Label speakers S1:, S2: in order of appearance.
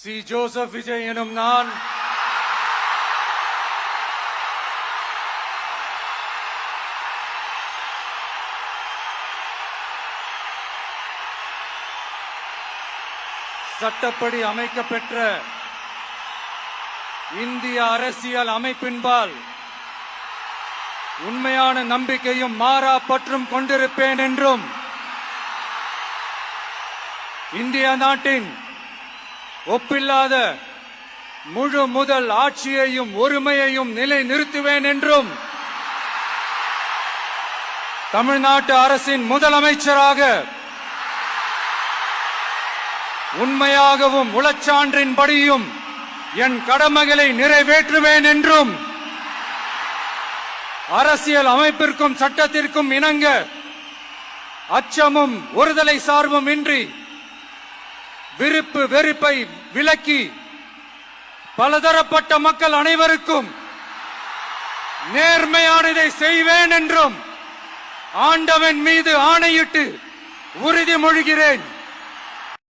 S1: C Joseph Vijay எனும் நான் சட்டப்படி அமைக்கப்பெற்ற இந்திய அரசியல் அமைப்பின்பால் உண்மையான நம்பிக்கையும் மாறா பற்றும் கொண்டிருப்பேன் என்றும் இந்திய நாட்டின் ஒப்பில்லாத முழு முதல் ஆட்சியையும் ஒருமையையும் நிலை நிறுத்துவேன் என்றும் தமிழ்நாட்டு அரசின் முதலமைச்சராக உண்மையாகவும் உளச்சான்றின்படியும் என் கடமைகளை நிறைவேற்றுவேன் என்றும் அரசியல் அமைப்பிற்கும் சட்டத்திற்கும் இணங்க அச்சமும் ஒருதலை சார்பும் இன்றி விருப்பு வெறுப்பை விலக்கி பலதரப்பட்ட மக்கள் அனைவருக்கும் நேர்மையானதை செய்வேன் என்றும் ஆண்டவன் மீது ஆணையிட்டு உறுதிமொழிகிறேன்.